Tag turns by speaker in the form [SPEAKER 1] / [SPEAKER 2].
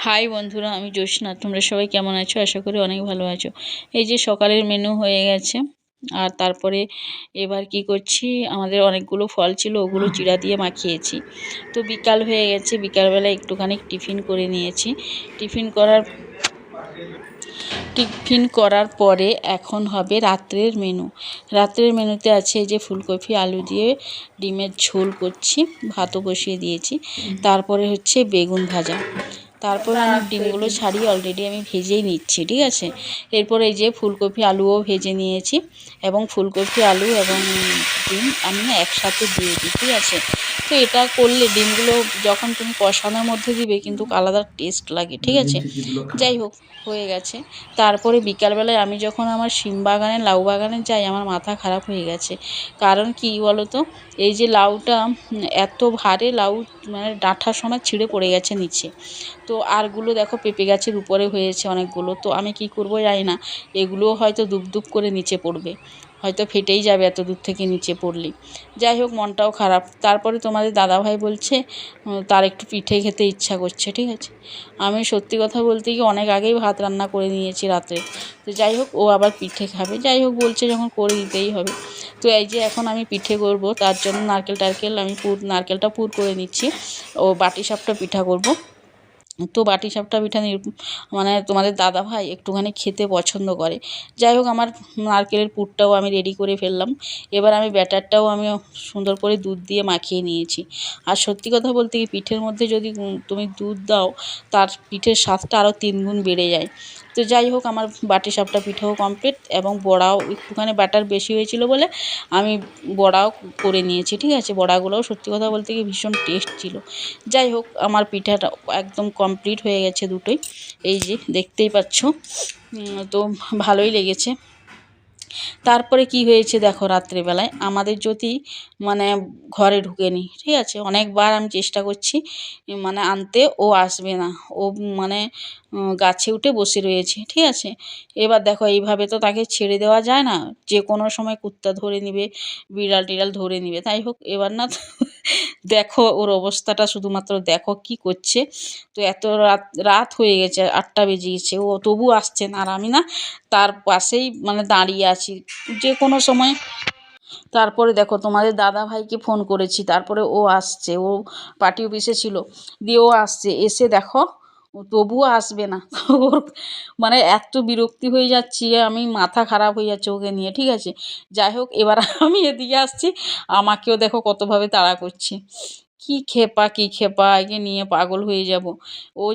[SPEAKER 1] High বন্ধুরা, আমি জ্যোৎস্না। তোমরা সবাই কেমন আছো? আশা করি অনেক ভালো আছো। এই যে সকালের মেনু হয়ে গেছে। আর তারপরে এবার কি করছি, আমাদের অনেকগুলো ফল ছিল, ওগুলো জিরা দিয়ে মাখিয়েছি। তো বিকাল হয়ে গেছে, বিকালবেলা একটুখানি টিফিন করে নিয়েছি। টিফিন করার পরে এখন হবে রাত্রের মেনু। রাত্রের মেনুতে আছে এই যে ফুলকপি আলু দিয়ে ডিমের ঝোল করছি, ভাতও বসিয়ে দিয়েছি। তারপরে হচ্ছে বেগুন ভাজা। তারপরে আমি ডিমগুলো ছাড়িয়ে অলরেডি আমি ভেজেই নিচ্ছি, ঠিক আছে। এরপর এই যে ফুলকপি আলুও ভেজে নিয়েছি, এবং ফুলকপি আলু এবং ডিম আমি না একসাথে দিয়ে দিই, ঠিক আছে। তো এটা করলে ডিমগুলো যখন তুমি কষানোর মধ্যে দিবে কিন্তু আলাদা টেস্ট লাগে, ঠিক আছে। যাই হোক, হয়ে গেছে। তারপরে বিকালবেলায় আমি যখন আমার শিম বাগানে লাউ বাগানে যাই, আমার মাথা খারাপ হয়ে গেছে। কারণ কি বলো তো, এই যে লাউটা এত ভারে লাউ, মানে ডাঁটার সময় ছিঁড়ে পড়ে গেছে নিচে। তো আরগুলো দেখো পেঁপে গাছের উপরে হয়েছে অনেকগুলো। তো আমি কি করব জানি না, এগুলোও হয়তো দুব দুব করে নিচে পড়বে, হয়তো ফেটেই যাবে এত দূর থেকে নিচে পড়লে। যাই হোক, মনটাও খারাপ। তারপরে তোমাদের দাদাভাই বলছে তার একটু পিঠে খেতে ইচ্ছা করছে, ঠিক আছে। আমি সত্যি কথা বলতে কি অনেক আগেই ভাত রান্না করে নিয়েছি রাতে। তো যাই হোক, ও আবার পিঠে খাবে। যাই হোক, বলছে যখন করে দিতেই হবে। তো এই যে এখন আমি পিঠে করব, তার জন্য নারকেল আমি নারকেলটা পুর করে নিচ্ছি। ও বাটিসাপটা পিঠা করব। তো বাটিসাপটা পিঠা মানে তোমাদের দাদাভাই একটুখানি খেতে পছন্দ করে। যাই হোক, আমার নারকেলের পুরটাও আমি রেডি করে ফেললাম। এবার আমি ব্যাটারটাও আমি সুন্দর করে দুধ দিয়ে মাখিয়ে নিয়েছি। আর সত্যি কথা বলতে কি, পিঠের মধ্যে যদি তুমি দুধ দাও, তার পিঠের স্বাদটা আরও 3 গুণ বেড়ে যায়। তো যাই হোক, আমার বাটিসাপটা পিঠাও কমপ্লিট, এবং বড়াও একটুখানি ব্যাটার বেশি হয়েছিল বলে আমি বড়াও করে নিয়েছি, ঠিক আছে। বড়াগুলোও সত্যি কথা বলতে কি ভীষণ টেস্ট ছিল। যাই হোক, আমার পিঠাটা একদম কমপ্লিট হয়ে গেছে দুটোই। এই যে দেখতেই পাচ্ছ, তো ভালোই লেগেছে। তারপরে কি হয়েছে দেখো, রাত্রেবেলায় আমাদের জ্যোতি মানে ঘরে ঢুকেনি, ঠিক আছে। অনেকবার আমি চেষ্টা করছি মানে আনতে, ও আসবে না। ও মানে গাছে উঠে বসে রয়েছে, ঠিক আছে। এবার দেখো, এইভাবে তো তাকে ছেড়ে দেওয়া যায় না, যে কোনো সময় কুত্তা ধরে নিবে, বিড়াল টিড়াল ধরে নিবে। তাই হোক, এবার না দেখো ওর অবস্থাটা, শুধুমাত্র দেখো কি করছে। তো এত রাত হয়ে গেছে, 8টা বেজে গেছে, ও তবু আসছে না। আর আমি না তার পাশেই মানে দাঁড়িয়ে আছি, যে কোনো সময়। তারপরে দেখো, তোমাদের দাদা ভাইকে ফোন করেছি, তারপরে ও আসছে। ও পার্টি অফিসে ছিল, দিয়ে ও আসছে, এসে দেখো ও তবুও আসবে না। ওর মানে এত বিরক্তি হয়ে যাচ্ছি, আমি মাথা খারাপ হয়ে যাচ্ছে ওকে নিয়ে, ঠিক আছে। যাই হোক, এবার আমি এদিকে আসছি, আমাকেও দেখো কতভাবে তাড়া করছে। কি খেপা একে নিয়ে পাগল হয়ে যাব। ও